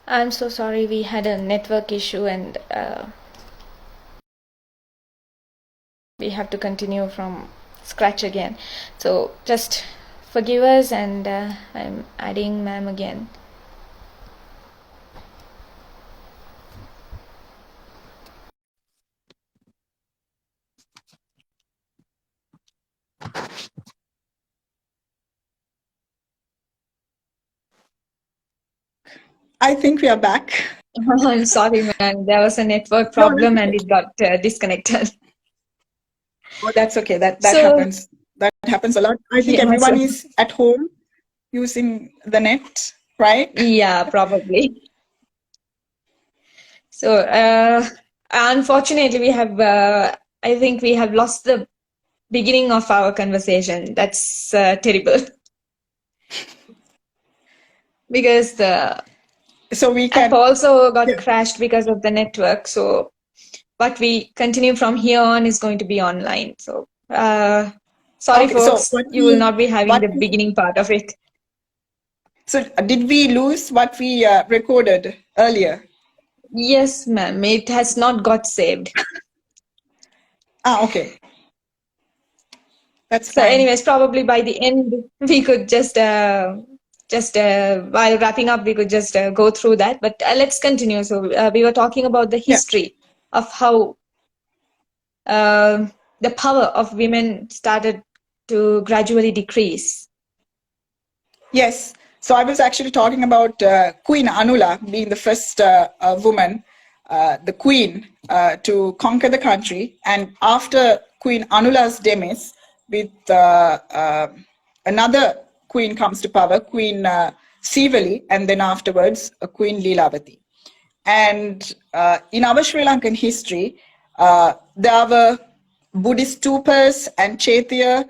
I'm so sorry, we had a network issue and we have to continue from scratch again. So just forgive us, and I'm adding ma'am again. I think we are back. I'm sorry, ma'am. There was a network No, that's problem and okay. it got disconnected. Oh, that's okay. That So, happens. That happens a lot. I think yeah, so, everyone is at home using the net, right? yeah, probably. So, unfortunately, I think we have lost the beginning of our conversation. That's terrible because the So we app can, also got yeah, crashed because of the network. So, what we continue from here on is going to be online. So, sorry, okay. So folks, you will not be having what the we, beginning part of it. so did we lose what we recorded earlier? Yes, ma'am. It has not got saved. Ah, okay. That's So, fine. anyways, probably by the end, we could just while wrapping up, we could just go through that. But let's continue. So, we were talking about the Yeah. history of how uh, the power of women started to gradually decrease. Yes. So I was actually talking about Queen Anula being the first woman, the queen, to conquer the country. And after Queen Anula's demise, with another queen comes to power, Queen Sivali, and then afterwards, Queen Leelavati. And in our Sri Lankan history, there were Buddhist stupas and Chaitya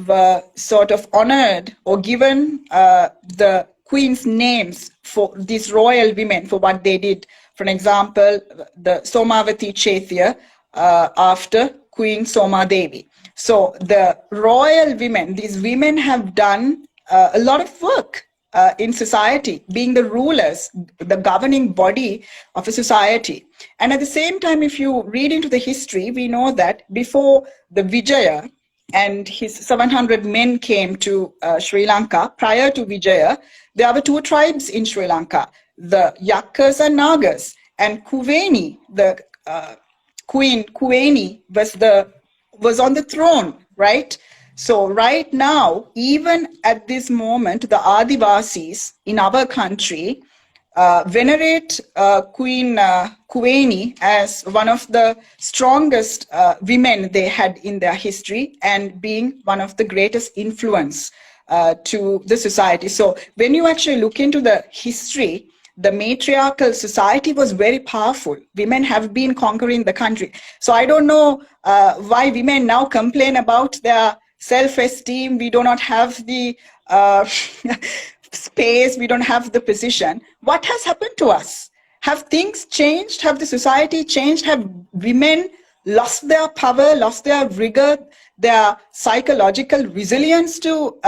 were sort of honored or given the queen's names for these royal women for what they did. For example, the Somavati Chaitya after Queen Soma Devi. So the royal women, these women have done a lot of work in society, being the rulers, the governing body of a society. And at the same time, if you read into the history, we know that before the Vijaya and his 700 men came to Sri Lanka, prior to Vijaya, there were two tribes in Sri Lanka, the Yakas and Nagas. And Kuveni, the Queen Kuveni, was on the throne, right? So right now, even at this moment, the Adivasis in our country venerate Queen Kuveni as one of the strongest women they had in their history and being one of the greatest influence to the society. So when you actually look into the history, the matriarchal society was very powerful. Women have been conquering the country. So I don't know why women now complain about their self-esteem. We do not have the space. We don't have the position. What has happened to us? Have things changed? Have the society changed? Have women lost their power, lost their rigor, their psychological resilience to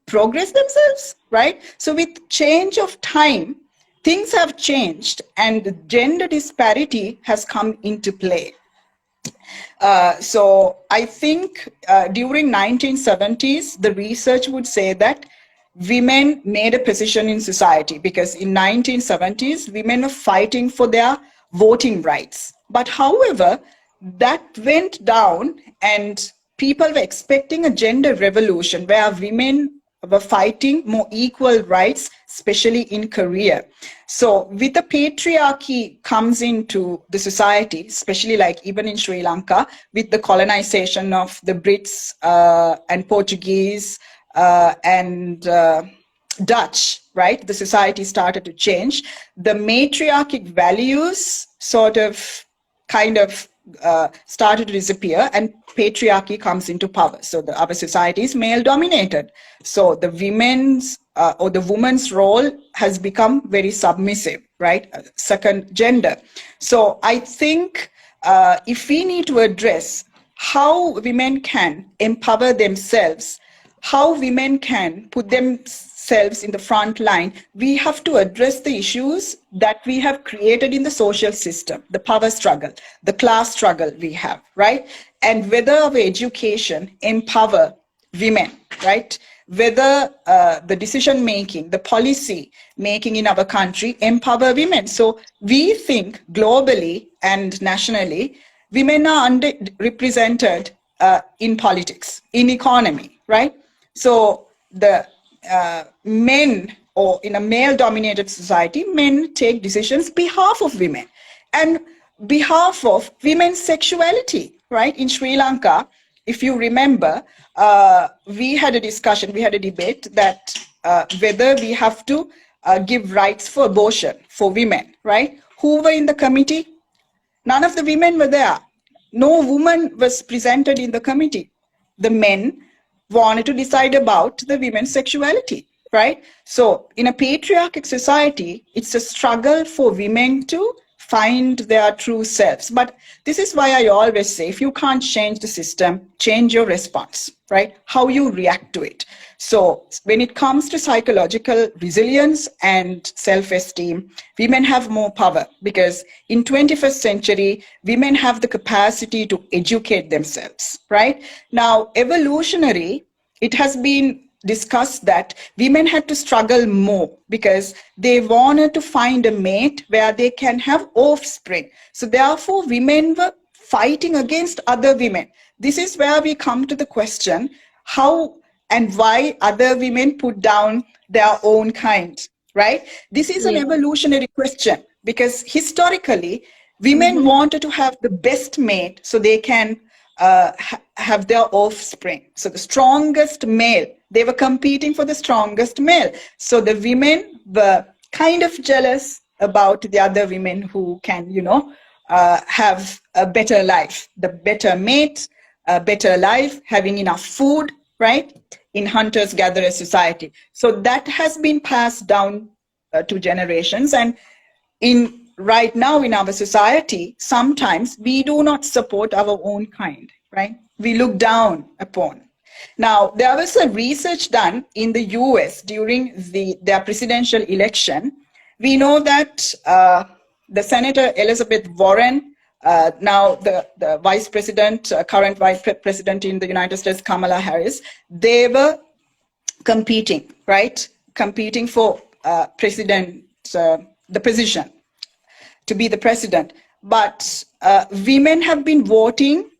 progress themselves, right? So with change of time, things have changed and gender disparity has come into play. So I think during 1970s, the research would say that women made a position in society because in 1970s, women were fighting for their voting rights. But however, that went down and people were expecting a gender revolution where women were fighting more equal rights, especially in career. So with the patriarchy comes into the society, especially like even in Sri Lanka, with the colonization of the Brits and Portuguese and Dutch, right? The society started to change. The matriarchic values sort of kind of started to disappear and patriarchy comes into power. So our society is male dominated. So the women's or the woman's role has become very submissive, right? Second gender. So I think if we need to address how women can empower themselves, how women can put themselves ourselves in the front line, we have to address the issues that we have created in the social system, the power struggle, the class struggle we have, right? And whether our education empower women, right? Whether the decision making, the policy making in our country empower women. So we think globally and nationally, women are underrepresented in politics, in economy, right? So the men, or in a male-dominated society, men take decisions behalf of women and behalf of women's sexuality, right? In Sri Lanka, if you remember, we had a discussion, we had a debate that whether we have to give rights for abortion for women, right? Who were in the committee? None of the women were there. No woman was presented in the committee. The men wanted to decide about the women's sexuality, right? So in a patriarchic society, it's a struggle for women to find their true selves. But this is why I always say, if you can't change the system, change your response, right? How you react to it. So when it comes to psychological resilience and self-esteem, women have more power, because in 21st century, women have the capacity to educate themselves, right? Now, evolutionary, it has been discussed that women had to struggle more because they wanted to find a mate where they can have offspring. So therefore, women were fighting against other women. This is where we come to the question, how and why other women put down their own kind, right? This is an Yeah. evolutionary question, because historically, women wanted to have the best mate so they can have their offspring. So the strongest male, they were competing for the strongest male. So the women were kind of jealous about the other women who can, have a better life, the better mate, a better life, having enough food, right? In hunters-gatherers society. So that has been passed down to generations. And in right now in our society, sometimes we do not support our own kind, right? We look down upon. Now, there was a research done in the US during their presidential election. We know that the Senator Elizabeth Warren, now the vice president, current vice president in the United States, Kamala Harris, they were competing, right? Competing for the position to be the president. But women have been voting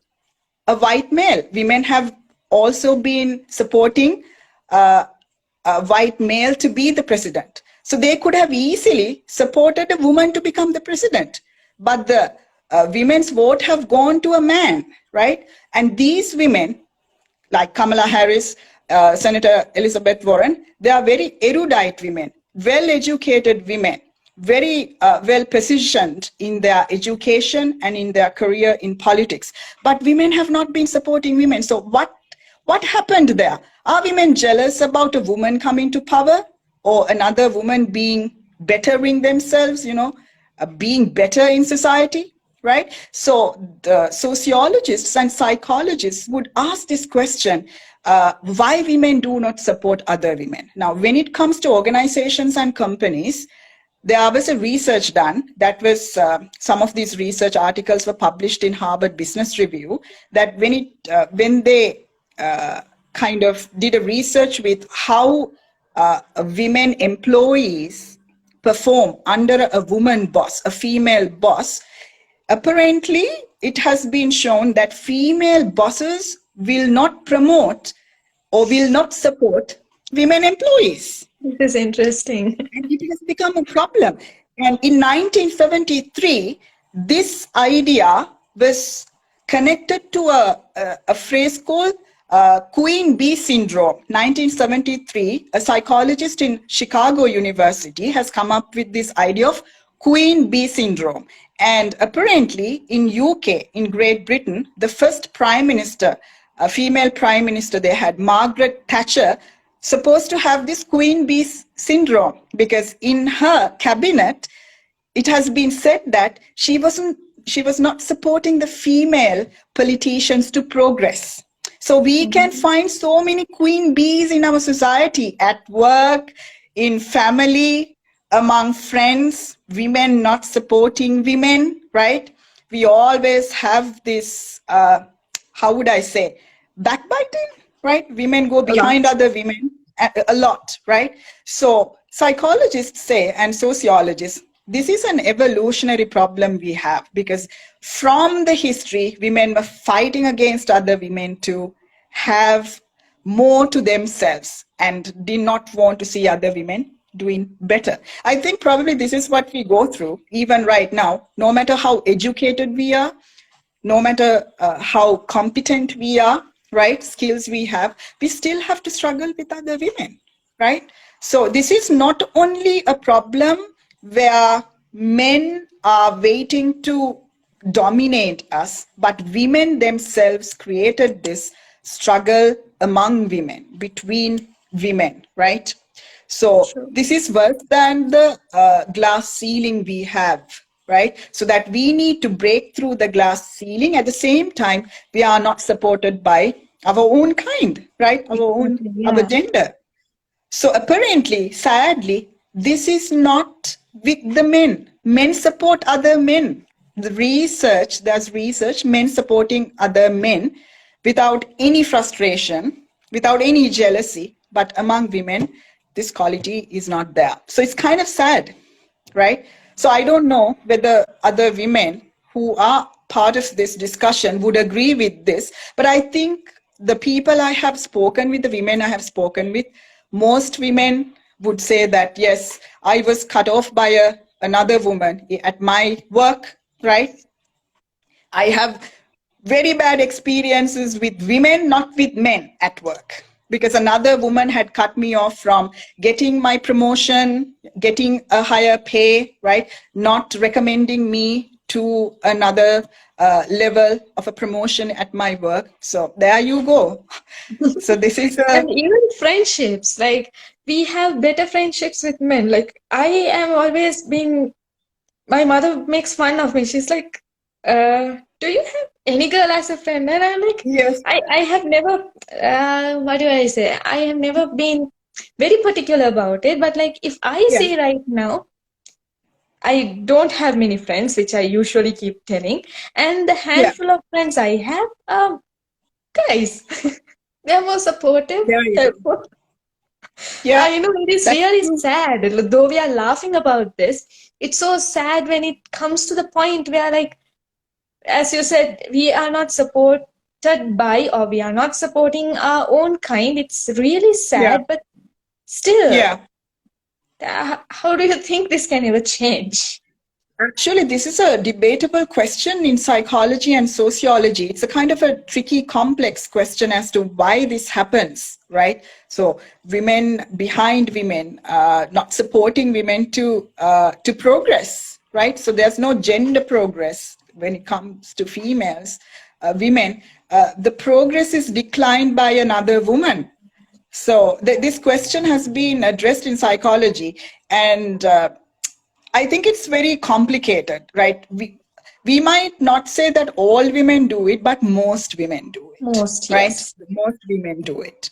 a white male. Women have also been supporting a white male to be the president. So they could have easily supported a woman to become the president. But the women's vote have gone to a man, right? And these women, like Kamala Harris, Senator Elizabeth Warren, they are very erudite women, well-educated women, very well positioned in their education and in their career in politics. But women have not been supporting women. So what happened there? Are women jealous about a woman coming to power, or another woman being bettering themselves, being better in society, right? So the sociologists and psychologists would ask this question, why women do not support other women. Now, when it comes to organizations and companies, there was a research done that was, some of these research articles were published in Harvard Business Review, that when they kind of did a research with how women employees perform under a woman boss, a female boss, apparently it has been shown that female bosses will not promote or will not support women employees. This is interesting. And it has become a problem. And in 1973, this idea was connected to a phrase called Queen Bee syndrome. 1973, a psychologist in Chicago University has come up with this idea of Queen Bee syndrome. And apparently in UK, in Great Britain, the first prime minister, a female prime minister they had, Margaret Thatcher, supposed to have this Queen Bee syndrome, because in her cabinet, it has been said that she was not supporting the female politicians to progress. So we can Mhm. find so many queen bees in our society, at work, in family, among friends, women not supporting women, right? We always have this, how would I say, backbiting, right? Women go A behind lot. other women a lot, right? So psychologists say, and sociologists, this is an evolutionary problem we have, because from the history, women were fighting against other women to have more to themselves and did not want to see other women doing better. I think probably this is what we go through even right now. No matter how educated we are, no matter how competent we are, right, skills we have, we still have to struggle with other women, right? So this is not only a problem where men are waiting to dominate us, but women themselves created this struggle among women, between women, right? So True. this is worse than the glass ceiling we have, right? So that we need to break through the glass ceiling. At the same time, we are not supported by our own kind, right? Exactly. Our Yeah. gender. So apparently, sadly, this is not with the men. Men support other men. There's research, men supporting other men without any frustration, without any jealousy, but among women, this quality is not there. So it's kind of sad, right? So I don't know whether other women who are part of this discussion would agree with this, but I think the people I have spoken with, the women I have spoken with, most women would say that yes, I was cut off by another woman at my work, right? I have very bad experiences with women, not with men at work. Because another woman had cut me off from getting my promotion, getting a higher pay, right? Not recommending me to another level of a promotion at my work. So there you go. So this is a, And even friendships, like we have better friendships with men. Like I am always being, my mother makes fun of me. She's like, do you have any girl as a friend? And I'm like, yes, I have never, what do I say? I have never been very particular about it. But like, if I yeah, say right now, I don't have many friends, which I usually keep telling. And the yeah, handful of friends I have, guys, they're more supportive, there you go. helpful. Yeah, You know, it is that's really true. sad. Though we are laughing about this, it's so sad when it comes to the point where, like, as you said, we are not supported by, or we are not supporting our own kind. It's really Yeah, sad, but still, yeah. how do you think this can ever change? Actually, this is a debatable question in psychology and sociology. It's a kind of a tricky, complex question as to why this happens, right? So, women behind women, not supporting women to progress, right? So, there's no gender progress when it comes to females, women. The progress is declined by another woman. So, this question has been addressed in psychology, and I think it's very complicated, right? We might not say that all women do it, but most women do it, Most, right? yes. Most women do it.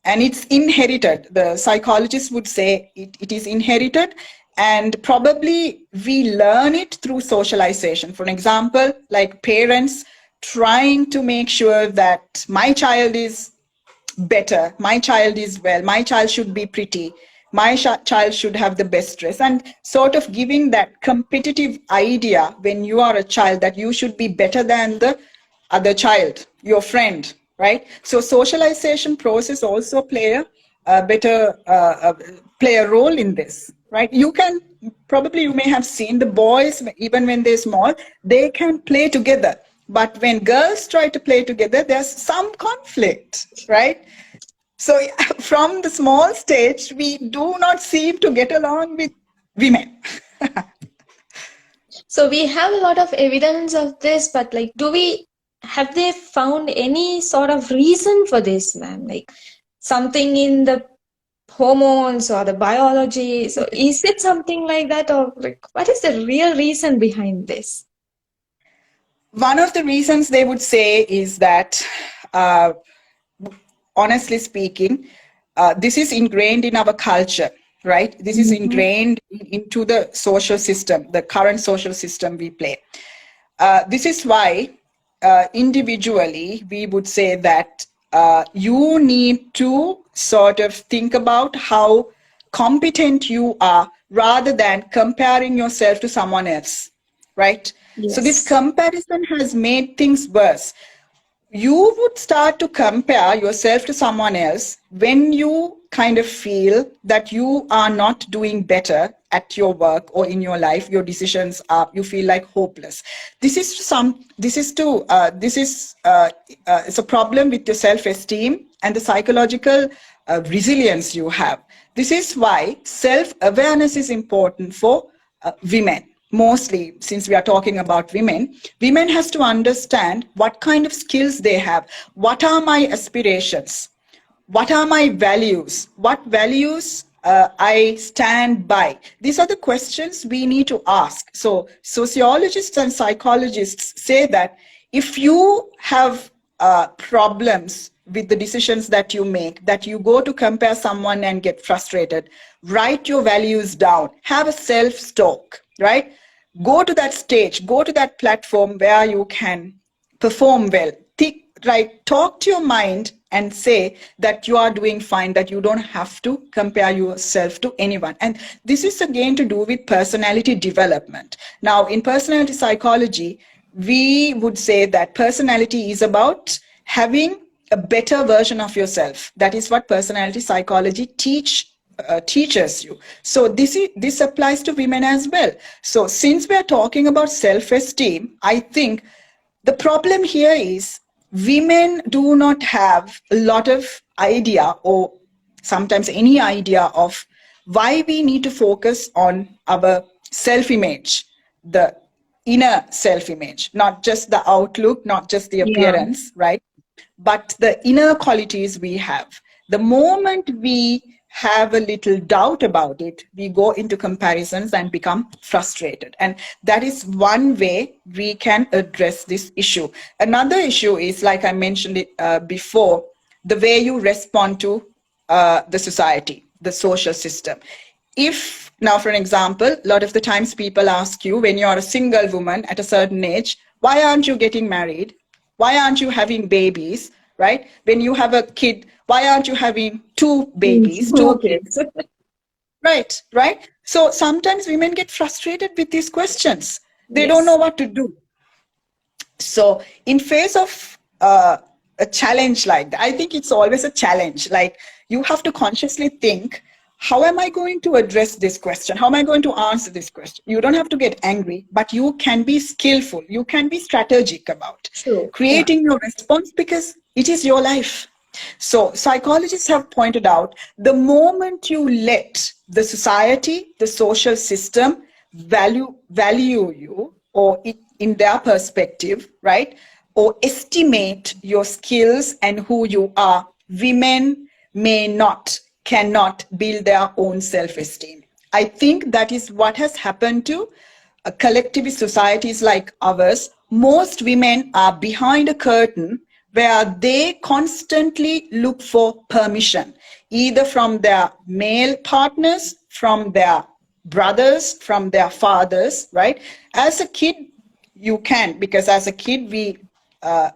And it's inherited. The psychologists would say it is inherited, and probably we learn it through socialization. For example, like parents trying to make sure that my child is better, my child is well, my child should be pretty, my child should have the best dress, and sort of giving that competitive idea when you are a child that you should be better than the other child, your friend, right? So socialization process also a better play a role in this, right? You can probably, you may have seen the boys, even when they're small, they can play together, but when girls try to play together, there's some conflict, right? So from the small stage, we do not seem to get along with women. So we have a lot of evidence of this, but like, have they found any sort of reason for this, ma'am? Like something in the hormones or the biology. So is it something like that, or like what is the real reason behind this? One of the reasons they would say is that honestly speaking, this is ingrained in our culture, right? This is Mm-hmm. ingrained into the social system, the current social system we play. This is why individually we would say that you need to sort of think about how competent you are rather than comparing yourself to someone else, right? So this Yes. comparison has made things worse. You would start to compare yourself to someone else when you kind of feel that you are not doing better at your work or in your life. Your decisions are, you feel like hopeless. This is it's a problem with your self-esteem and the psychological resilience you have. This is why self-awareness is important for women. Mostly, since we are talking about women has to understand what kind of skills they have. What are my aspirations? What are my values? What values I stand by? These are the questions we need to ask. So sociologists and psychologists say that if you have problems with the decisions that you make, that you go to compare someone and get frustrated, write your values down, have a self-talk, right? Go to that stage, go to that platform where you can perform well. Right, talk to your mind and say that you are doing fine, that you don't have to compare yourself to anyone. And this is again to do with personality development. Now, in personality psychology, we would say that personality is about having a better version of yourself. That is what personality psychology teaches you. So this applies to women as well. So since we are talking about self-esteem, I think the problem here is women do not have a lot of idea or sometimes any idea of why we need to focus on our self-image, the inner self-image, not just the outlook, not just the Yeah. appearance, right? But the inner qualities we have. The moment we have a little doubt about it, we go into comparisons and become frustrated. And that is one way we can address this issue. Another issue is, like I mentioned it before, the way you respond to the society, the social system. If now, for an example, a lot of the times people ask you when you're a single woman at a certain age, why aren't you getting married? Why aren't you having babies? Right? When you have a kid, why aren't you having two Mm. babies, two Okay. kids? Right, right. So sometimes women get frustrated with these questions. They don't know Yes. what to do. So in face of a challenge like that, I think it's always a challenge. Like you have to consciously think, how am I going to address this question? How am I going to answer this question? You don't have to get angry, but you can be skillful. You can be strategic about True. Yeah. creating your response because it is your life. So psychologists have pointed out the moment you let the society, the social system value you or in their perspective, right? Or estimate your skills and who you are, women may not, cannot build their own self-esteem. I think that is what has happened to collectivist societies like ours. Most women are behind a curtain where they constantly look for permission, either from their male partners, from their brothers, from their fathers, right? As a kid, you can, because as a kid, we uh,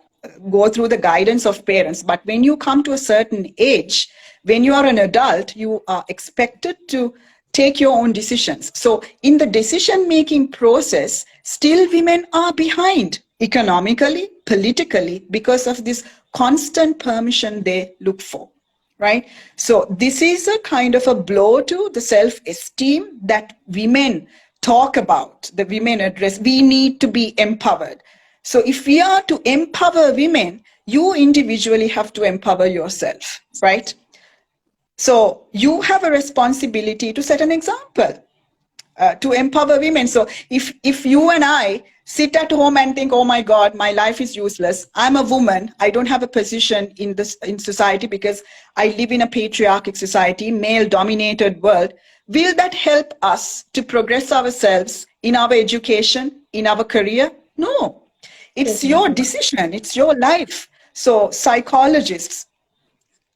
go through the guidance of parents. But when you come to a certain age, when you are an adult, you are expected to take your own decisions. So in the decision making process, still women are behind economically, politically, because of this constant permission they look for, right? So this is a kind of a blow to the self-esteem that women talk about, the women address. We need to be empowered. So if we are to empower women, you individually have to empower yourself, right? So you have a responsibility to set an example, to empower women. So if you and I sit at home and think, oh my God, my life is useless. I'm a woman. I don't have a position in society because I live in a patriarchic society, male dominated world. Will that help us to progress ourselves in our education, in our career? No. It's your Definitely not. decision. It's your life. So psychologists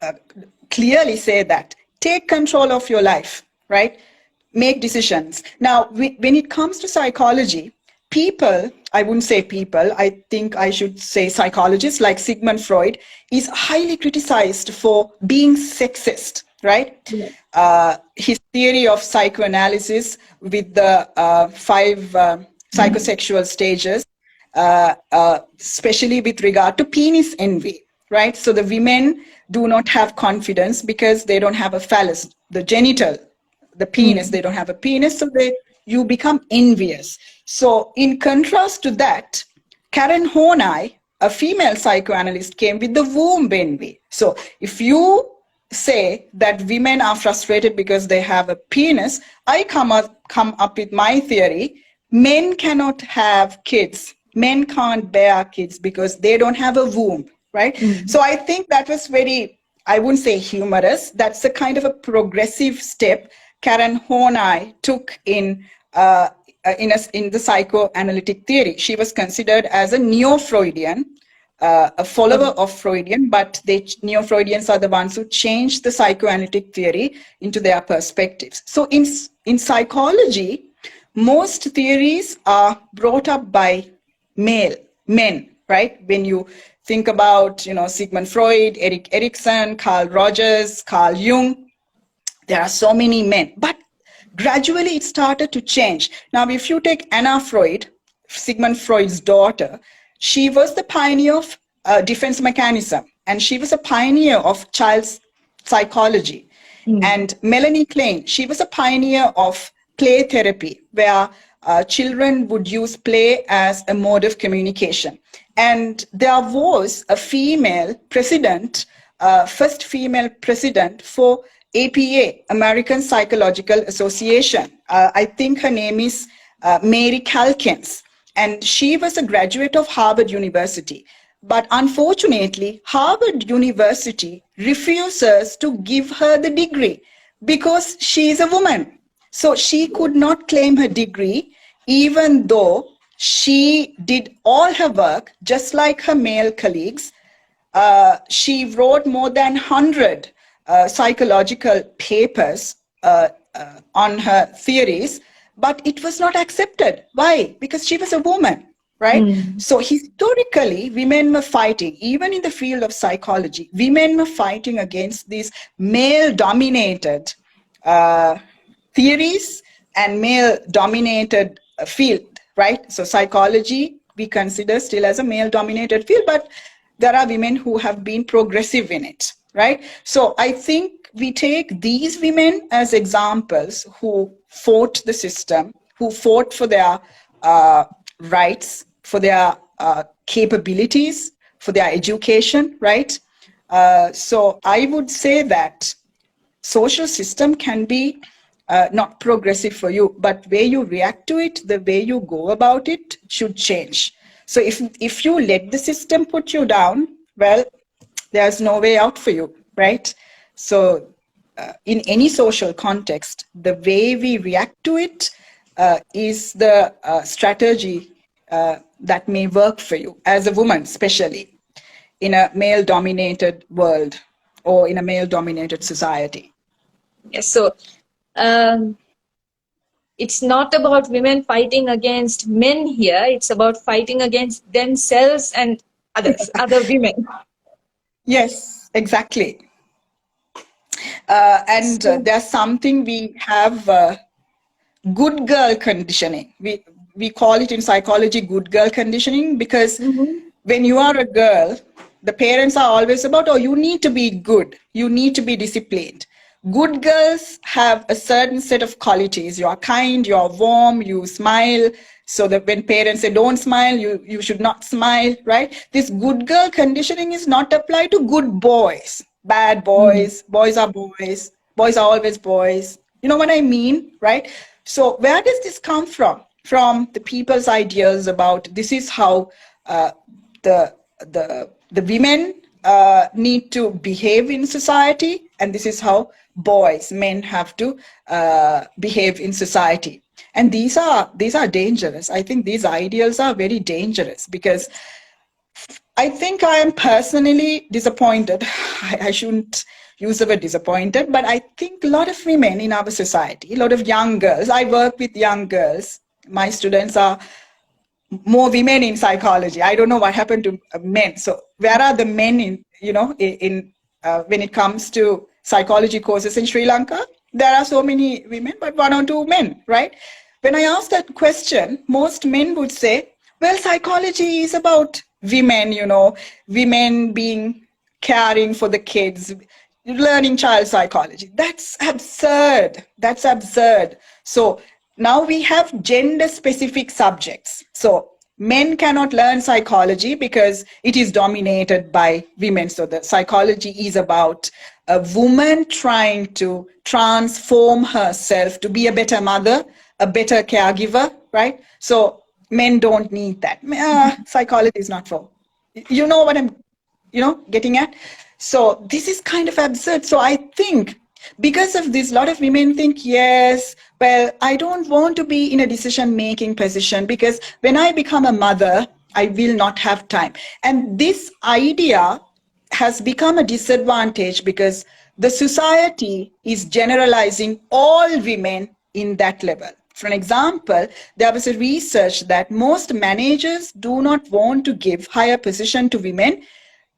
uh, clearly say that take control of your life, right? Make decisions. Now, when it comes to psychology, people, I wouldn't say people, I think I should say psychologists like Sigmund Freud is highly criticized for being sexist, right? Yeah. His theory of psychoanalysis with the five psychosexual stages, especially with regard to penis envy, right? So the women do not have confidence because they don't have a phallus, the genital, the penis, Mm. they don't have a penis, so you become envious. So in contrast to that, Karen Horney, a female psychoanalyst, came with the womb envy. So if you say that women are frustrated because they have a penis, I come up with my theory. Men cannot have kids. Men can't bear kids because they don't have a womb, right? Mm. So I think that was very, I wouldn't say humorous. That's a kind of a progressive step Karen Horney took in the psychoanalytic theory. She was considered as a neo-Freudian, a follower Okay. of Freudian, but neo-Freudians are the ones who changed the psychoanalytic theory into their perspectives. So in psychology, most theories are brought up by men, right? When you think about, Sigmund Freud, Erik Erikson, Carl Rogers, Carl Jung, there are so many men, but gradually it started to change. Now, if you take Anna Freud, Sigmund Freud's daughter, she was the pioneer of defense mechanism, and she was a pioneer of child psychology. Mm. And Melanie Klein, she was a pioneer of play therapy, where children would use play as a mode of communication. And there was a female president, first female president for APA, American Psychological Association. I think her name is Mary Calkins, and she was a graduate of Harvard University. But unfortunately, Harvard University refuses to give her the degree because she is a woman. So she could not claim her degree, even though she did all her work just like her male colleagues. She wrote more than 100 psychological papers on her theories, but it was not accepted. Why? Because she was a woman, right? Mm. So historically, women were fighting, even in the field of psychology, women were fighting against these male dominated uh, theories and male dominated field, right? So psychology we consider still as a male dominated field, but there are women who have been progressive in it, right? So I think we take these women as examples who fought the system, who fought for their rights, for their capabilities, for their education, right? So I would say that social system can be not progressive for you, but way you react to it, the way you go about it should change. So if you let the system put you down, well, there's no way out for you, right? So in any social context, the way we react to it is the strategy that may work for you as a woman, especially in a male dominated world or in a male dominated society. Yes. So, um, it's not about women fighting against men here. It's about fighting against themselves and others, other women. Yes, exactly. And So, there's something we have good girl conditioning. We call it in psychology good girl conditioning because mhm. when you are a girl, the parents are always about, oh, you need to be good, you need to be disciplined. Good girls have a certain set of qualities. You are kind, you are warm, you smile. So that when parents say don't smile, you should not smile, right? This good girl conditioning is not applied to good boys. Bad Mm. boys, boys are always boys. You know what I mean, right? So where does this come from? From the people's ideas about this is how the the women need to behave in society, and this is how men have to behave in society. And these are dangerous. I think these ideals are very dangerous because I think I am personally disappointed. I shouldn't use the word disappointed, but I think a lot of women in our society, a lot of young girls, I work with young girls. My students are more women in psychology. I don't know what happened to men. So where are the men in, when it comes to psychology courses in Sri Lanka? There are so many women, but one or two men, right? When I ask that question, most men would say, well, psychology is about women, women being caring for the kids, learning child psychology. That's absurd. That's absurd. So now we have gender specific subjects. So men cannot learn psychology because it is dominated by women. So the psychology is about a woman trying to transform herself to be a better mother, a better caregiver, right? So men don't need that. Psychology is not for, you know what I'm getting at. So this is kind of absurd. So I think because of this, a lot of women think, yes, well, I don't want to be in a decision making position because when I become a mother, I will not have time. And this idea has become a disadvantage because the society is generalizing all women in that level. For an example, there was a research that most managers do not want to give higher position to women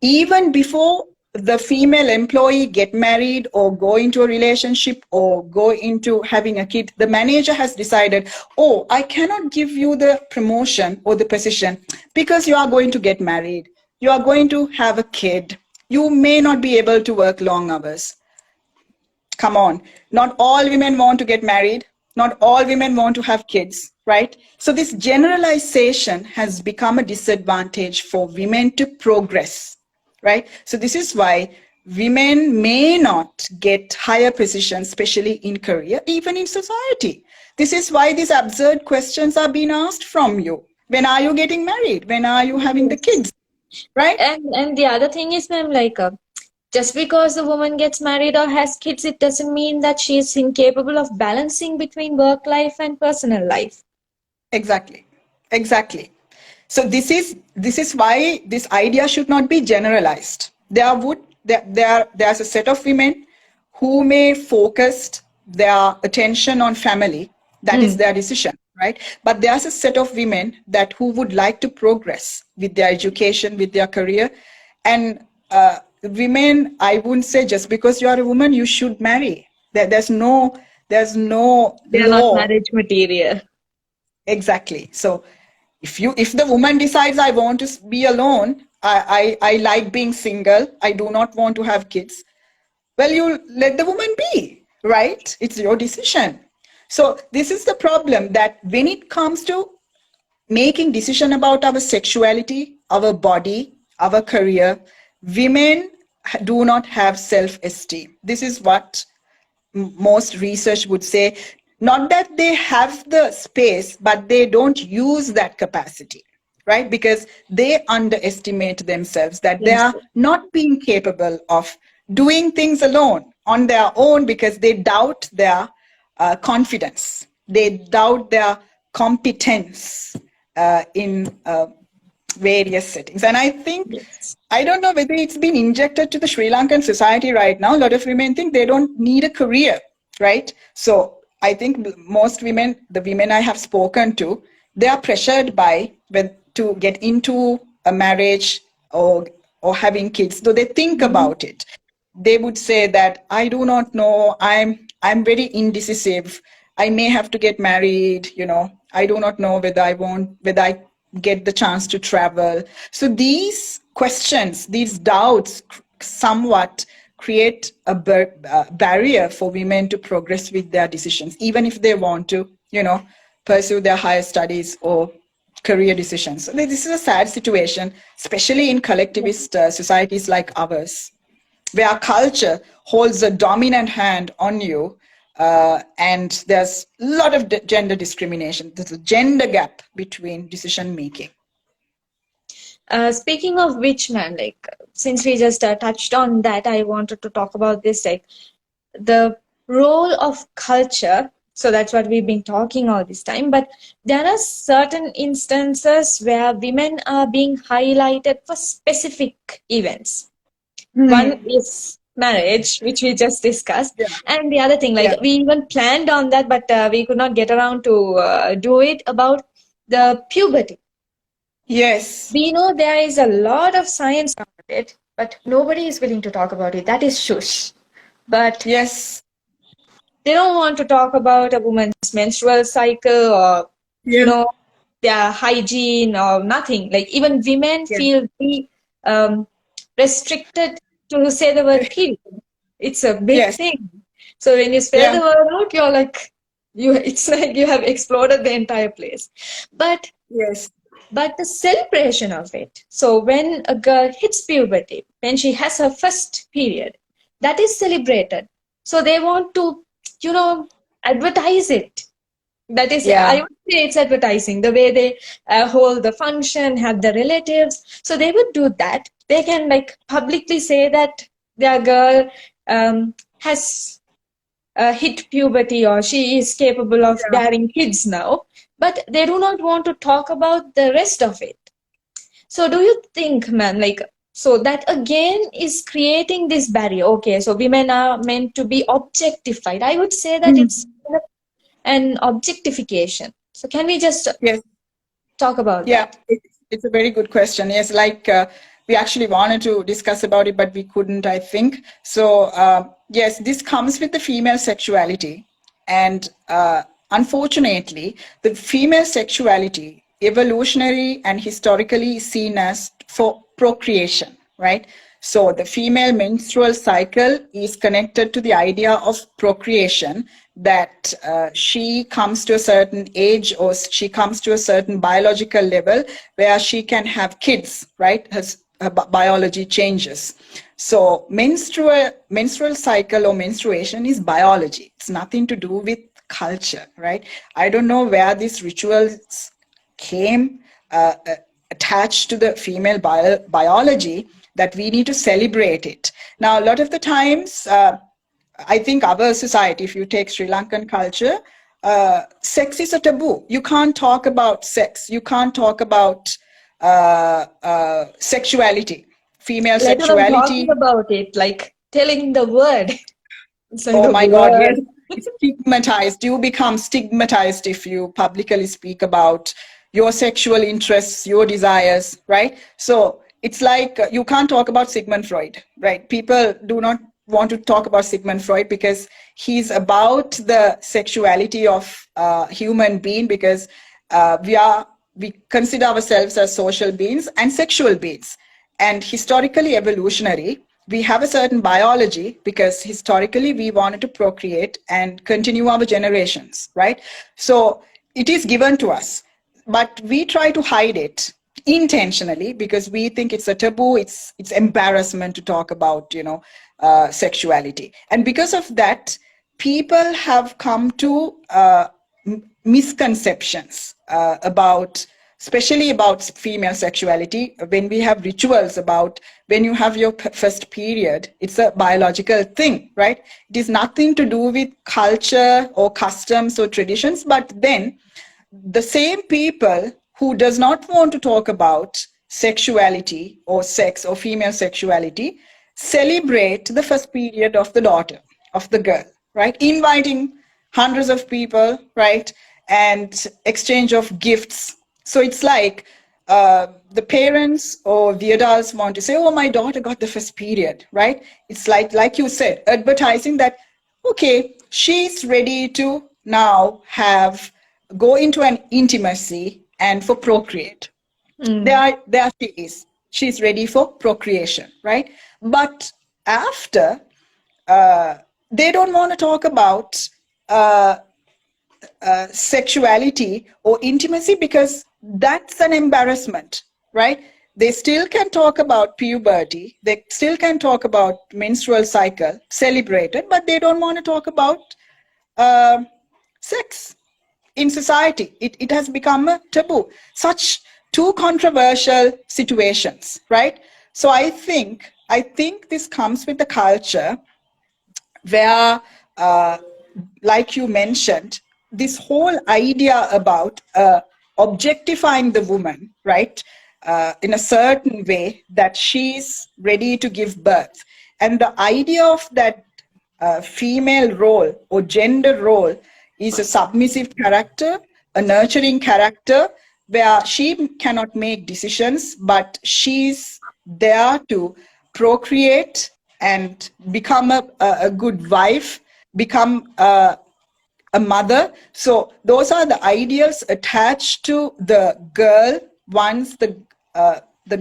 even before the female employee get married or go into a relationship or go into having a kid. The manager has decided, oh, I cannot give you the promotion or the position because you are going to get married, you are going to have a kid, you may not be able to work long hours. Come on, not all women want to get married, not all women want to have kids, right? So this generalization has become a disadvantage for women to progress, right? So this is why women may not get higher positions, especially in career, even in society. This is why these absurd questions are being asked from you. When are you getting married? When are you having the Yes. kids, right? And the other thing is, ma'am, like just because the woman gets married or has kids, it doesn't mean that she is incapable of balancing between work life and personal life. Exactly. Exactly. So this is why this idea should not be generalized. There's a set of women who may focus their attention on family. That is Mm. their decision, right? But there's a set of women that who would like to progress with their education, with their career, and women. I wouldn't say just because you are a woman you should marry. There's no They are not law. marriage material. Exactly. So if the woman decides I want to be alone, I like being single, I do not want to have kids, well, you let the woman be, right? It's your decision. So this is the problem that when it comes to making decision about our sexuality, our body, our career, women do not have self-esteem. This is what most research would say. Not that they have the space, but they don't use that capacity, right? Because they underestimate themselves, that they Yes. are not being capable of doing things alone on their own because they doubt their confidence, they doubt their competence in various settings. And I think, Yes. I don't know whether it's been injected to the Sri Lankan society right now. A lot of women think they don't need a career, right? So I think most women, the women I have spoken to, they are pressured by to get into a marriage or having kids. So they think Mhm. about it. They would say that I do not know. I'm very indecisive. I may have to get married. I do not know whether I get the chance to travel. So these questions, these doubts, somewhat create a barrier for women to progress with their decisions, even if they want to, pursue their higher studies or career decisions. So this is a sad situation, especially in collectivist societies like ours, where culture holds a dominant hand on you, and there's a lot of gender discrimination. There's a gender gap between decision making. Speaking of which, ma'am, like since we just touched on that, I wanted to talk about this, like the role of culture So that's what we've been talking all this time. But there are certain instances where women are being highlighted for specific events. One Hmm. is marriage, which we just discussed, Yeah. and the other thing, like Yeah. we even planned on that, but we could not get around to do it, about the puberty. Yes. We know there is a lot of science around it, but nobody is willing to talk about it. That is shush. But Yes. they don't want to talk about a woman's menstrual cycle, or you Yeah. know their hygiene or nothing. Like even women Yeah. feel very um, restricted to say the word period. It's a big Yes. thing. So when you spell Yeah. the word out, you're like, you. It's like you have exploded the entire place. But Yes. the celebration of it. So when a girl hits puberty, when she has her first period, that is celebrated. So they want to, you know, advertise it. That is, I Yeah. would say it's advertising. The way they hold the function, have the relatives. So they would do that. They can like publicly say that their girl has hit puberty, or she is capable of Yeah. bearing kids now, but they do not want to talk about the rest of it. So do you think, man, like, so that again is creating this barrier? Okay, so women are meant to be objectified. I would say that it's Mm. an objectification. So can we just Yes. talk about Yeah, that? it's a very good question. Yes, like we actually wanted to discuss about it, but we couldn't, I think. So, yes, this comes with the female sexuality. And unfortunately, the female sexuality, evolutionary and historically seen as for procreation, right? So the female menstrual cycle is connected to the idea of procreation, that she comes to a certain age, or she comes to a certain biological level where she can have kids, right? Her biology changes. So menstrual cycle or menstruation is biology. It's nothing to do with culture, right? I don't know where these rituals came attached to the female biology, that we need to celebrate it. Now, a lot of the times, I think our society, if you take Sri Lankan culture, sex is a taboo. You can't talk about sex. You can't talk about sexuality, female Let alone talking sexuality. about it, like telling the word. It's like Oh the my God, word. yes. It's stigmatized. You become stigmatized if you publicly speak about your sexual interests, your desires, right? So it's like you can't talk about Sigmund Freud, right? People do not want to talk about Sigmund Freud because he's about the sexuality of human being, because we consider ourselves as social beings and sexual beings. And historically evolutionary, we have a certain biology because historically we wanted to procreate and continue our generations, right? So it is given to us, but we try to hide it intentionally because we think it's a taboo. It's embarrassment to talk about, sexuality. And because of that, people have come to misconceptions about, especially about female sexuality. When we have rituals about when you have your first period, it's a biological thing, right? It is nothing to do with culture or customs or traditions. But then the same people who does not want to talk about sexuality or sex or female sexuality celebrate the first period of the daughter, of the girl, right? Inviting hundreds of people, right? And exchange of gifts. So it's like the parents or the adults want to say, oh, my daughter got the first period, right? It's like you said, advertising that, okay, she's ready to now have go into an intimacy and for procreate. Mm. There she is. She's ready for procreation, right? But after, they don't want to talk about uh, sexuality or intimacy because that's an embarrassment, right? They still can talk about puberty, they still can talk about menstrual cycle, celebrate it, but they don't want to talk about uh, sex in society. It has become a taboo. Such two controversial situations, right? So I think this comes with the culture where, like you mentioned, this whole idea about objectifying the woman, right, in a certain way that she's ready to give birth. And the idea of that female role or gender role is a submissive character, a nurturing character, where she cannot make decisions, but she's there to procreate and become a good wife, become a mother. So those are the ideals attached to the girl once the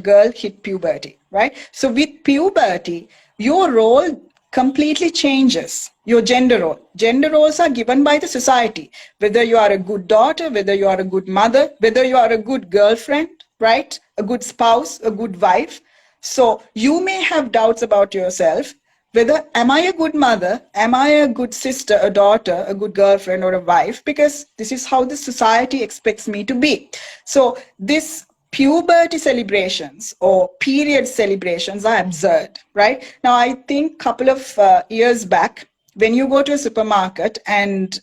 girl hit puberty, right? So with puberty, your role completely changes. Your gender role. Gender roles are given by the society. Whether you are a good daughter, whether you are a good mother, whether you are a good girlfriend, right? A good spouse, a good wife. So you may have doubts about yourself, whether am I a good mother, am I a good sister, a daughter, a good girlfriend, or a wife, because this is how the society expects me to be. So this puberty celebrations or period celebrations are absurd, right? Now I think a couple of years back, when you go to a supermarket and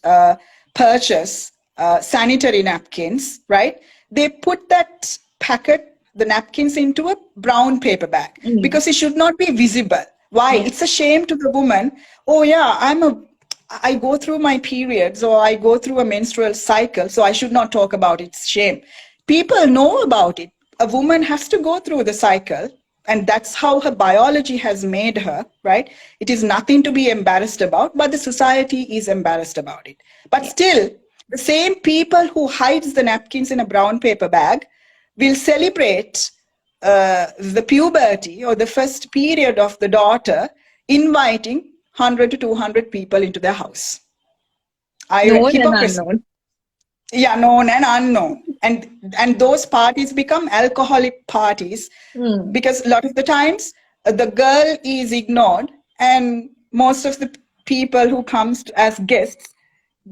purchase sanitary napkins, right, they put that packet, the napkins, into a brown paper bag because it should not be visible. Why? Yeah. It's a shame to the woman. Oh yeah, I go through my periods, or I go through a menstrual cycle, so I should not talk about it. It's shame. People know about it. A woman has to go through the cycle, and that's how her biology has made her, right? It is nothing to be embarrassed about, but the society is embarrassed about it. But Yeah. still, the same people who hides the napkins in a brown paper bag will celebrate the puberty or the first period of the daughter, inviting 100 to 200 people into their house. Known and Hypocrisy. unknown. Yeah, known and unknown. And those parties become alcoholic parties Mm. because a lot of the times the girl is ignored, and most of the people who comes as guests,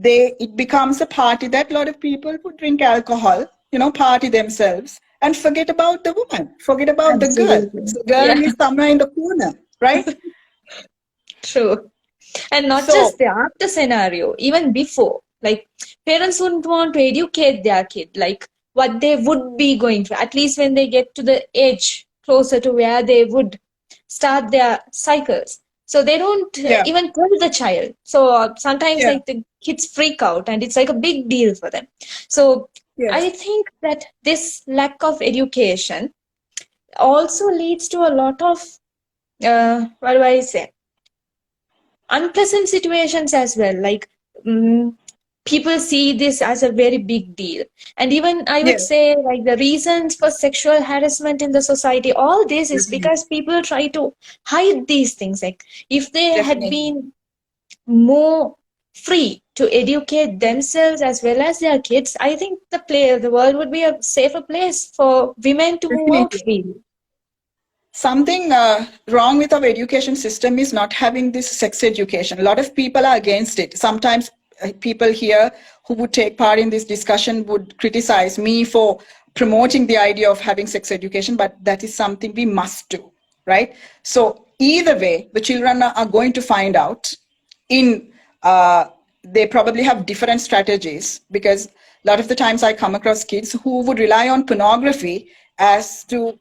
it becomes a party that a lot of people who drink alcohol, party themselves and forget about the woman, forget about the girl. Absolutely. So girl Yeah, is somewhere in the corner, right? true. And not So just the after scenario, even before. Like, parents wouldn't want to educate their kid, like what they would be going through, at least when they get to the age closer to where they would start their cycles. So they don't yeah, even tell the child. So sometimes, yeah, like, the kids freak out and it's like a big deal for them. So I yes, think that this lack of education also leads to a lot of, what do I say? Unpleasant situations as well. Like, mm, people see this as a very big deal, and even I would yes, say, like, the reasons for sexual harassment in the society, all this is definitely, because people try to hide these things. Like, if they had definitely. been more free to educate themselves as well as their kids, I think the world would be a safer place for women to move out Definitely. freely. Something wrong with our education system is not having this sex education. A lot of people are against it. Sometimes people here who would take part in this discussion would criticize me for promoting the idea of having sex education, but that is something we must do, right? So either way, the children are going to find out in they probably have different strategies, because a lot of the times I come across kids who would rely on pornography as to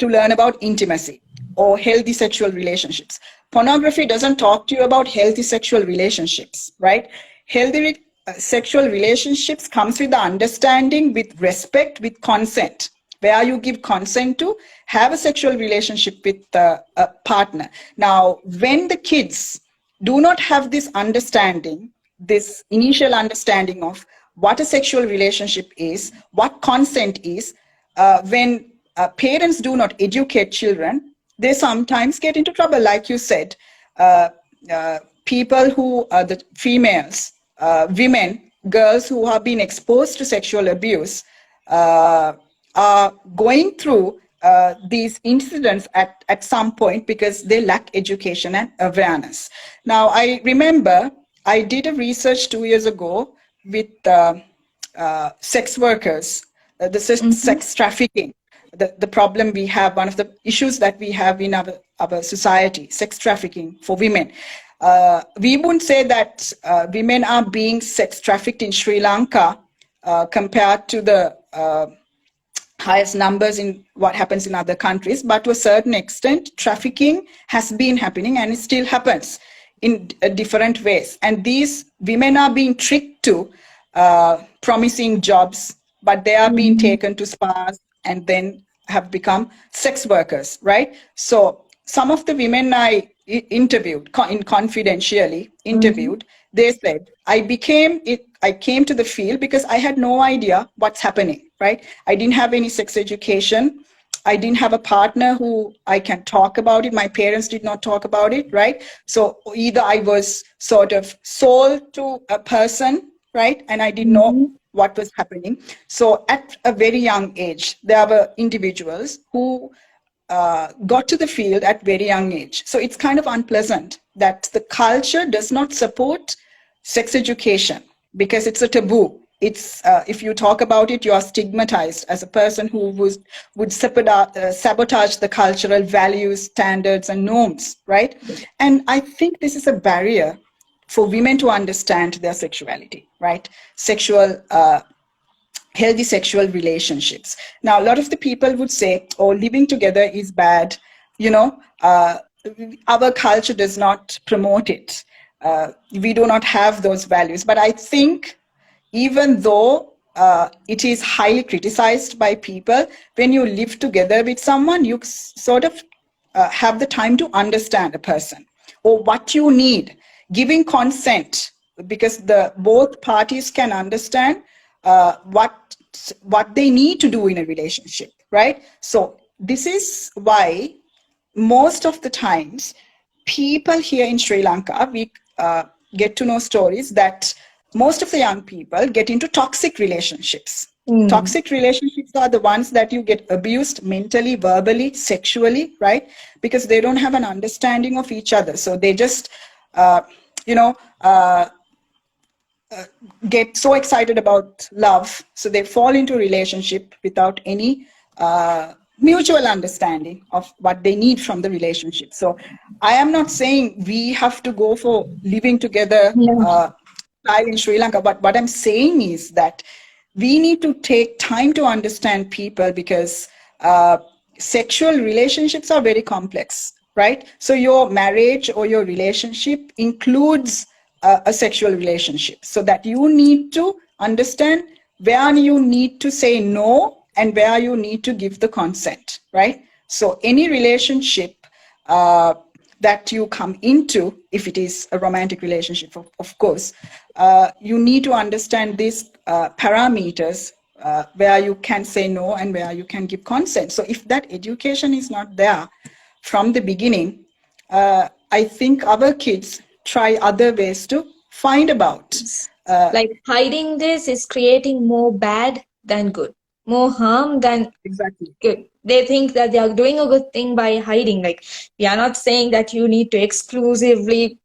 learn about intimacy or healthy sexual relationships. Pornography doesn't talk to you about healthy sexual relationships, right? Healthy sexual relationships comes with the understanding, with respect, with consent, where you give consent to have a sexual relationship with a partner. Now, when the kids do not have this understanding, this initial understanding of what a sexual relationship is, what consent is, when parents do not educate children, they sometimes get into trouble. Like you said, uh, people who are the females, women, girls who have been exposed to sexual abuse, uh, are going through these incidents at some point because they lack education and awareness. Now, I remember I did a research 2 years ago with sex workers, the Mm-hmm. sex trafficking, the problem we have, one of the issues that we have in our society, sex trafficking for women. we wouldn't say that women are being sex trafficked in Sri Lanka compared to the highest numbers in what happens in other countries, but to a certain extent, trafficking has been happening and it still happens in different ways. And these women are being tricked to promising jobs, but they are being Mm-hmm. taken to spas and then have become sex workers, right? So some of the women I interviewed, in confidentially Mm-hmm. interviewed, they said, I came to the field because I had no idea what's happening, right? I didn't have any sex education. I didn't have a partner who I can talk about it. My parents did not talk about it, right? So either I was sort of sold to a person, right? And I didn't know Mm-hmm. what was happening. So at a very young age, there were individuals who got to the field at very young age. So it's kind of unpleasant that the culture does not support sex education because it's a taboo. It's if you talk about it, you are stigmatized as a person who would sabotage the cultural values, standards, and norms, right? And I think this is a barrier for women to understand their sexuality, right? Sexual healthy sexual relationships. Now, a lot of the people would say, oh, living together is bad. You know, our culture does not promote it. We do not have those values. But I think even though it is highly criticized by people, when you live together with someone, you sort of have the time to understand a person or what you need, giving consent because the both parties can understand what they need to do in a relationship, right? So this is why most of the times people here in Sri Lanka, we get to know stories that most of the young people get into toxic relationships. Mm. Toxic relationships are the ones that you get abused mentally, verbally, sexually, right? Because they don't have an understanding of each other. So they just, uh, you know, get so excited about love, so they fall into a relationship without any mutual understanding of what they need from the relationship. So I am not saying we have to go for living together Yeah. style in Sri Lanka, but what I'm saying is that we need to take time to understand people because sexual relationships are very complex, right? So your marriage or your relationship includes a sexual relationship, so that you need to understand where you need to say no and where you need to give the consent, right? So any relationship uh, that you come into, if it is a romantic relationship, of course, you need to understand these parameters where you can say no and where you can give consent. So if that education is not there from the beginning, I think our kids try other ways to find about. Like hiding this is creating more bad than good, more harm than Exactly. good. They think that they are doing a good thing by hiding. Like, we are not saying that you need to exclusively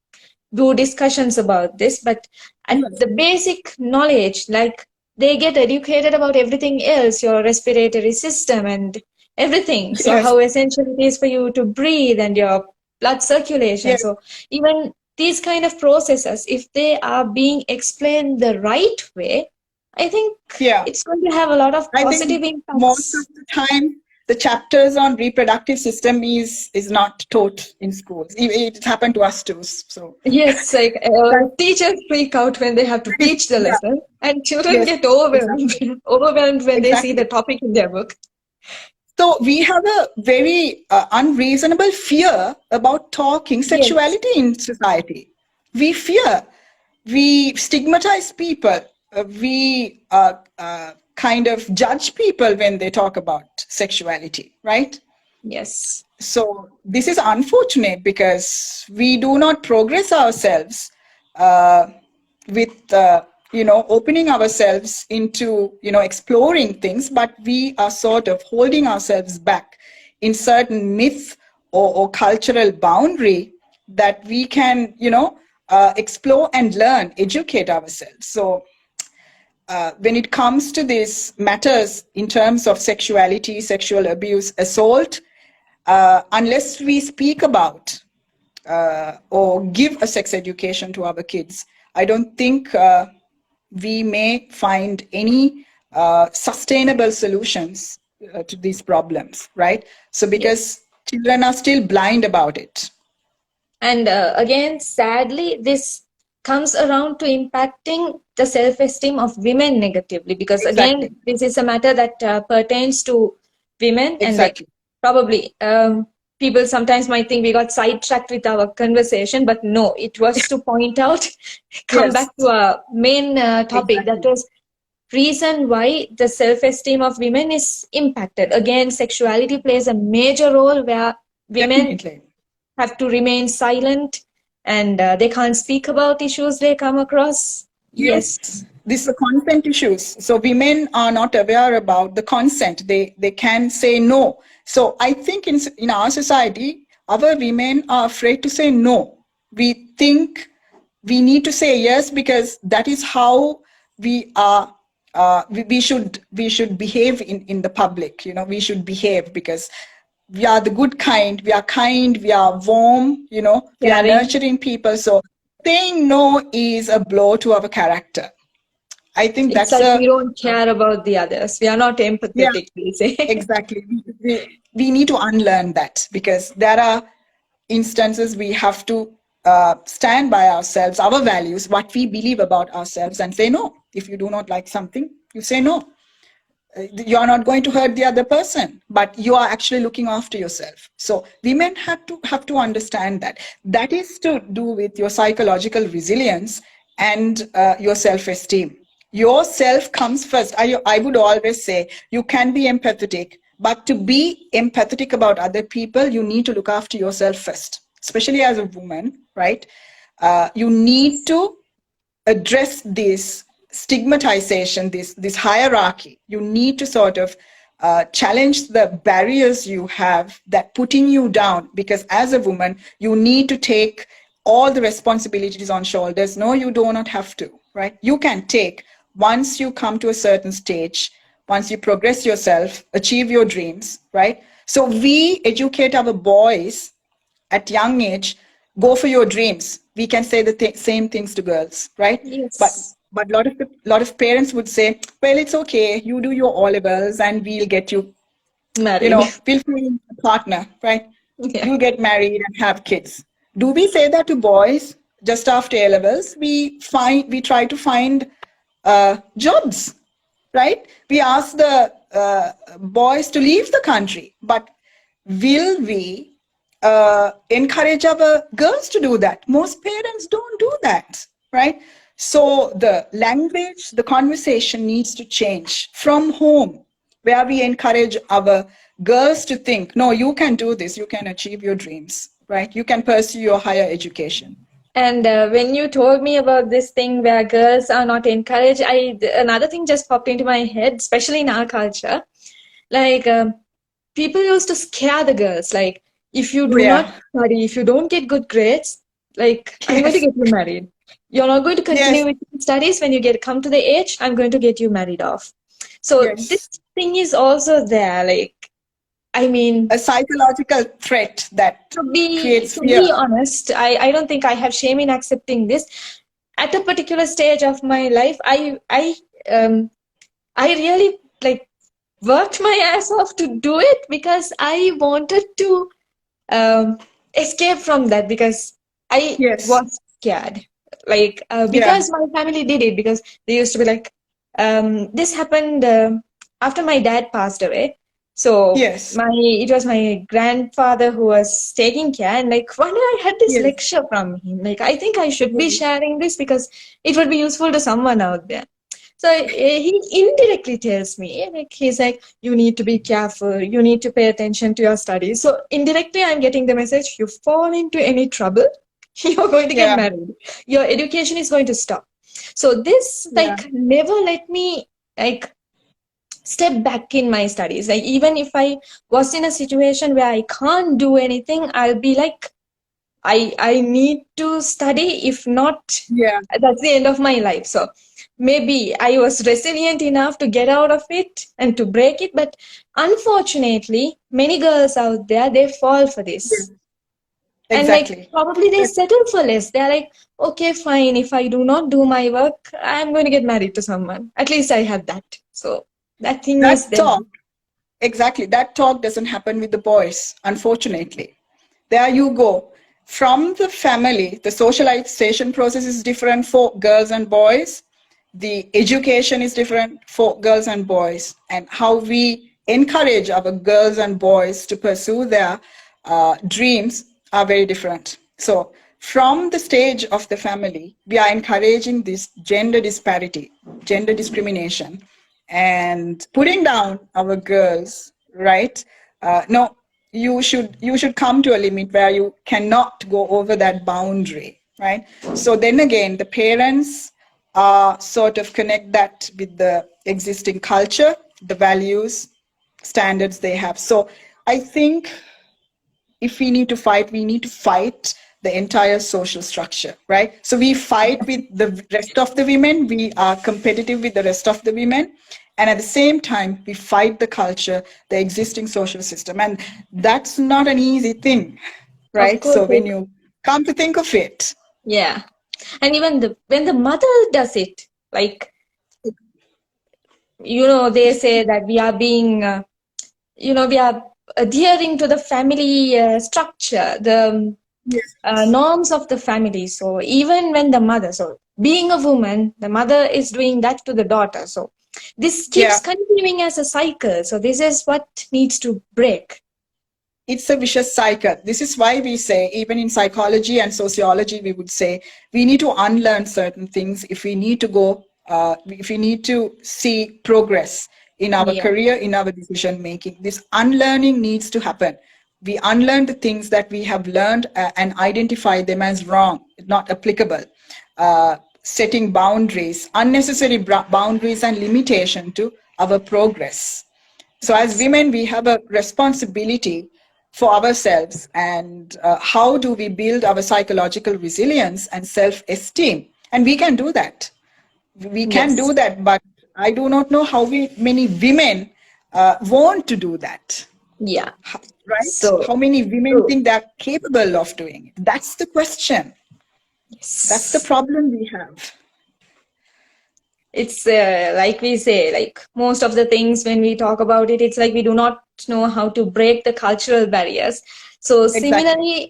do discussions about this, but at Yes. the basic knowledge, like they get educated about everything else, your respiratory system and everything. So, Yes. how essential it is for you to breathe and your blood circulation. Yes. So, even these kind of processes, if they are being explained the right way, I think Yeah. it's going to have a lot of I think positive most of impacts. the time the chapters on reproductive system is not taught in schools. It happened to us too. So Yes, like that, teachers freak out when they have to that is, teach the yeah, lesson, and children yes, get overwhelmed, exactly. overwhelmed when they see the Exactly. topic in their book. So we have a very unreasonable fear about talking Yes, sexuality in society. We fear, we stigmatize people, we kind of judge people when they talk about sexuality, right? yes, So this is unfortunate because we do not progress ourselves uh, with opening ourselves into exploring things, but we are sort of holding ourselves back in certain myth or cultural boundary that we can explore and learn, educate ourselves. So when it comes to these matters in terms of sexuality, sexual abuse, assault, unless we speak about, or give a sex education to our kids, I don't think we may find any sustainable solutions to these problems, right? So, Yes. because children are still blind about it. And again, sadly, this comes around to impacting the self esteem of women negatively because, again, Exactly. this is a matter that pertains to women. And, like, Exactly. probably people sometimes might think we got sidetracked with our conversation, but no, it was to point out, come Yes. back to our main topic, that Exactly. was reason why the self esteem of women is impacted. Again, sexuality plays a major role where women Definitely. have to remain silent and they can't speak about issues they come across. Yes, Yes, these are consent issues. So women are not aware about the consent. They can say no. So I think in our society, our women are afraid to say no. We think we need to say yes because that is how we are. We should behave in the public. You know, we should behave because we are the good kind. We are kind. We are warm. You know, we are caring. nurturing people. So saying no is a blow to our character. I think It's that's like a we don't care about the others. We are not yeah, empathetic, we say. exactly. We need to unlearn that because there are instances we have to stand by ourselves, our values, what we believe about ourselves, and say no. If you do not like something, you say no. You are not going to hurt the other person, but you are actually looking after yourself. So women have to understand that that is to do with your psychological resilience and your self-esteem. Yourself comes first. I would always say you can be empathetic, but to be empathetic about other people, you need to look after yourself first, especially as a woman, right? You need to address this stigmatization, this hierarchy. You need to sort of challenge the barriers you have that putting you down, because as a woman you need to take all the responsibilities on shoulders. No, you do not have to, right? You can take once you come to a certain stage, once you progress yourself, achieve your dreams, right? So we educate our boys at young age, go for your dreams. We can say the same things to girls, right? but Yes, but lot of parents would say, well, it's okay, you do your O levels and we'll get you, married. we'll find a partner, right? Yeah. You'll get married and have kids. Do we say that to boys just after A levels? We try to find jobs, right? We ask the boys to leave the country, but will we encourage our girls to do that? Most parents don't do that, right? So the language, the conversation needs to change from home, where we encourage our girls to think, no, you can do this, you can achieve your dreams, right? You can pursue your higher education. And when you told me about this thing where girls are not encouraged, another thing just popped into my head, especially in our culture. Like, people used to scare the girls. Like, if you Oh, do not yeah. study, if you don't get good grades, like, I'm going to Yes. get you married. You're not going to Yes. continue with your studies. When you come to the age, I'm going to get you married off. So this Yes. thing is also there. Like, I mean, A psychological threat that creates to fear. be honest, I don't think I have shame in accepting this. At a particular stage of my life, I really, like, worked my ass off to do it because I wanted to escape from that because I Yes. was scared. Like, Yeah. because my family did it, because they used to be like, this happened after my dad passed away. So Yes. it was my grandfather who was taking care, and like one day I had this Yes. lecture from him. Like, I think I should be Yes. sharing this because it would be useful to someone out there. So he indirectly tells me, like, he's like, you need to be careful, you need to pay attention to your studies. So indirectly, I'm getting the message: you fall into any trouble, you're going to get Yeah. married. Your education is going to stop. So this, Yeah. like, never let me, like, step back in my studies. Like, even if I was in a situation where I can't do anything, I'll be like, I need to study. If not, Yeah. that's the end of my life. So maybe I was resilient enough to get out of it and to break it. But unfortunately, many girls out there, they fall for Yes. this. And like Exactly. probably they settle for less. They're like, okay, fine. If I do not do my work, I'm going to get married to someone. At least I have that. So that thing is That there. talk, exactly, that talk doesn't happen with the boys, unfortunately. There you go. From the family, the socialization process is different for girls and boys. The education is different for girls and boys, and how we encourage our girls and boys to pursue their dreams are very different. So, from the stage of the family, we are encouraging this gender disparity, gender discrimination, and putting down our girls, right? No, you should come to a limit where you cannot go over that boundary, right? So then again, the parents sort of connect that with the existing culture, the values, standards they have. So I think if we need to fight, we need to fight the entire social structure, right? So we fight with the rest of the women, we are competitive with the rest of the women, and at the same time, we fight the culture, the existing social system. And that's not an easy thing, Of right? course, So when you come to think of it, yeah. And even when the mother does it, like, they say that we are being, we are adhering to the family structure, the yes, norms of the family. So even when the mother, so being a woman, the mother is doing that to the daughter. So this keeps yeah, continuing as a cycle. So this is what needs to break. it's a vicious cycle. This is why we say, even in psychology and sociology, we would say we need to unlearn certain things if we need to go, if we need to see progress in our Yeah. career, in our decision making. This unlearning needs to happen. We unlearn the things that we have learned and identify them as wrong, not applicable. Setting boundaries, unnecessary boundaries and limitation to our progress. So, as Yes. women, we have a responsibility for ourselves, and how do we build our psychological resilience and self esteem? And we can do that. We can Yes. do that, but I do not know how many women want to do that, Yeah. right? So How many women true. think they're capable of doing it? That's the question. That's the Yes. problem we have. It's like we say, like most of the things when we talk about it, it's like we do not know how to break the cultural barriers. So Exactly. similarly,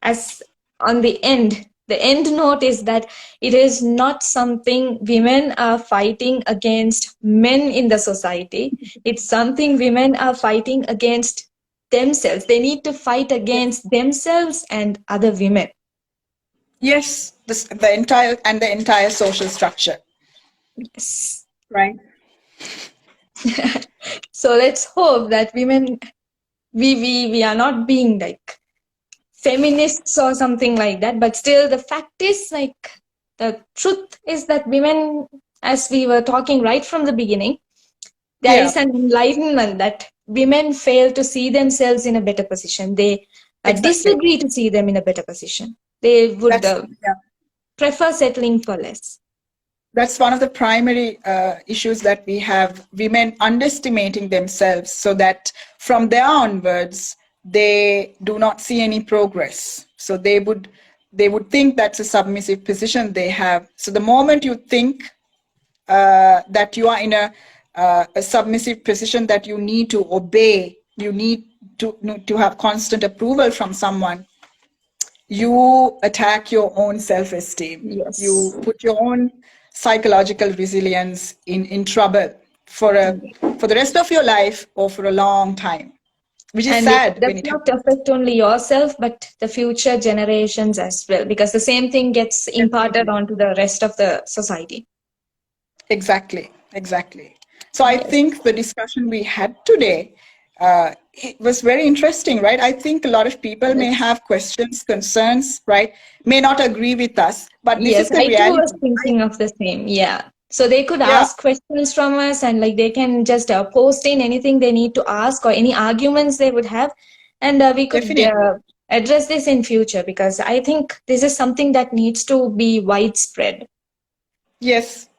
as on the end note is that it is not something women are fighting against men in the society. It's something women are fighting against themselves. They need to fight Yes. against themselves and other women. Yes, the entire social structure, Yes. right? So let's hope that women, we are not being like feminists or something like that, but still the fact is, like, the truth is that women, as we were talking right from the beginning, there Yeah, is an enlightenment that women fail to see themselves in a better position. They exactly. disagree to see them in a better position. They would That's yeah. prefer settling for less. That's one of the primary issues that we have, women underestimating themselves, so that from there onwards they do not see any progress. So they would think that's a submissive position they have. So the moment you think that you are in a submissive position, that you need to obey, you need to have constant approval from someone, you attack your own self-esteem. You Yes. put your own psychological resilience in trouble for the rest of your life or for a long time, which is And it sad does when it not happens. affect only yourself, but the future generations as well, because the same thing gets imparted Definitely. onto the rest of the society. Exactly, exactly. So I Yes. think the discussion we had today, it was very interesting, right? I think a lot of people may Yes. have questions, concerns, right? May not agree with us, but this is Yes, the I too was reality, right? thinking of the same. Yeah. So they could Yeah, ask questions from us, and like they can just post in anything they need to ask or any arguments they would have, and we could definitely. address this in future, because I think this is something that needs to be widespread. Yes,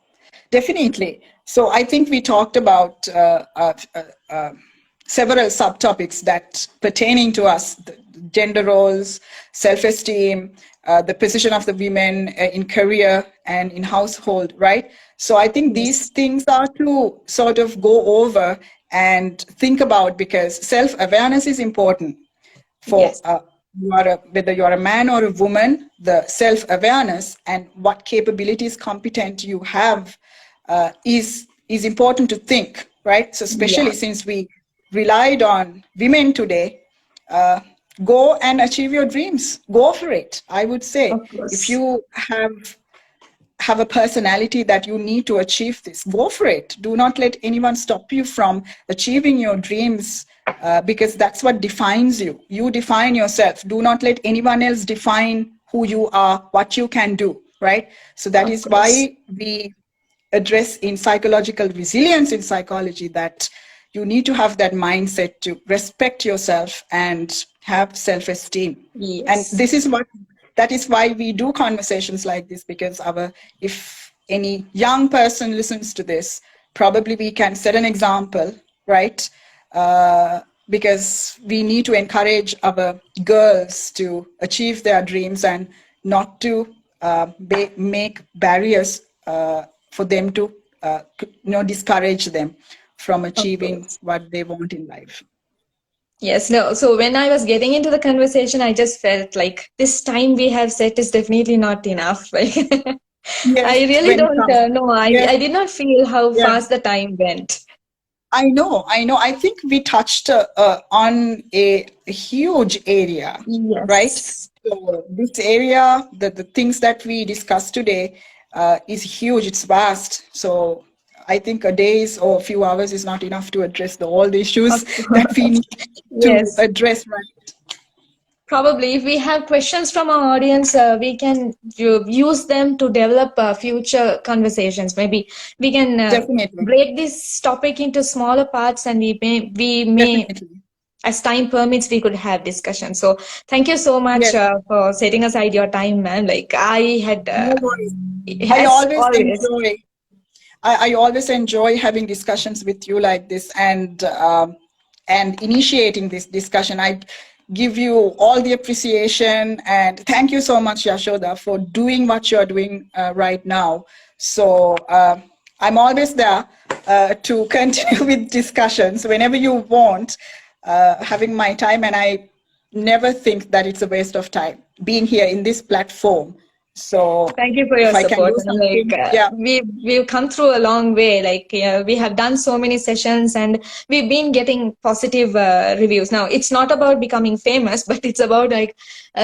definitely. So I think we talked about several subtopics that pertaining to us, the gender roles, self-esteem, the position of the women in career and in household, right? So I think these Yes. things are to sort of go over and think about, because self-awareness is important for Yes. whether you are a man or a woman. The self-awareness and what capabilities competent you have is important to think, right? So especially Yeah. since we relied on women today, uh, go and achieve your dreams. Go for it. I would Of say, if course. you have a personality that you need to achieve this, go for it. Do not let anyone stop you from achieving your dreams, because that's what defines you. You define yourself. Do not let anyone else define who you are, what you can do, right? So that Of is course. why we address in psychological resilience in psychology that you need to have that mindset to respect yourself and have self-esteem. And Yes. this is what that is why we do conversations like this, because our if any young person listens to this, probably we can set an example, right? Because we need to encourage our girls to achieve their dreams and not to make barriers for them to discourage them from Of achieving course. what they want in life. Yes, no. So when I was getting into the conversation, I just felt like this time we have set is definitely not enough. Like, Yes, I really when it don't comes. know. Yes, I did not feel how yeah. fast the time went. I know, I know. I think we touched on a huge area, right? Yes. So this area, the things that we discussed today, is huge. It's vast. So I think a days or a few hours is not enough to address all the Of issues that we course. need to Yes. address, right? Probably, if we have questions from our audience, we can use them to develop future conversations. Maybe we can Definitely, break this topic into smaller parts, and we may, definitely. as time permits, we could have discussion. So, thank you so much Yes, for setting aside your time, ma'am. Like I had, no worries. I as always always. enjoy I always enjoy having discussions with you like this, and initiating this discussion. I give you all the appreciation, and thank you so much, Yashoda, for doing what you're doing right now. So I'm always there to continue with discussions whenever you want, having my time, and I never think that it's a waste of time being here in this platform. So Thank you for your if I can support. do And like something, yeah. we've come through a long way. Like we have done so many sessions, and we've been getting positive reviews. Now it's not about becoming famous, but it's about like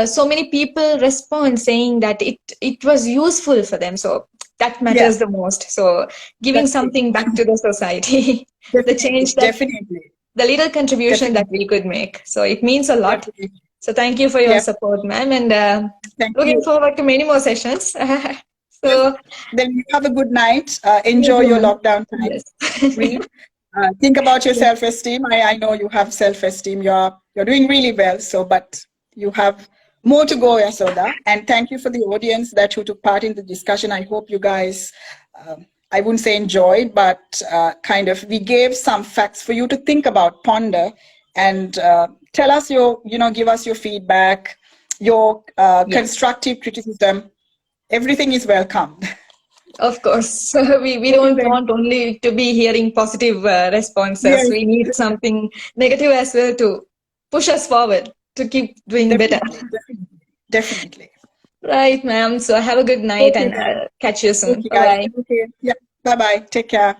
so many people respond saying that it was useful for them. So that Yeah, matters the most. So giving that's true. something back to the society, the Definitely, change that definitely, the little contribution that definitely, we could make. So it means a lot. definitely. So thank you for your Yeah, support, ma'am, and thank looking you. forward to many more sessions. Yes. So Then you have a good night. you Enjoy too, your ma'am. lockdown time. Yes. Read. Think about your Yes. self-esteem. I know you have self-esteem. You're doing really well. So, but you have more to go, Yasoda. And thank you for the audience that who took part in the discussion. I hope you guys, I wouldn't say enjoyed, but kind of we gave some facts for you to think about, ponder, and tell us give us your feedback, your Yes. constructive criticism. Everything is welcome. Of course. We Okay, don't then. want only to be hearing positive responses. Yes, We need something negative as well to push us forward to keep doing better. definitely, definitely, definitely. Right, ma'am. So have a good night Okay, and then. catch you soon. Okay, Bye guys. bye. Okay. Yeah. Bye bye. Take care.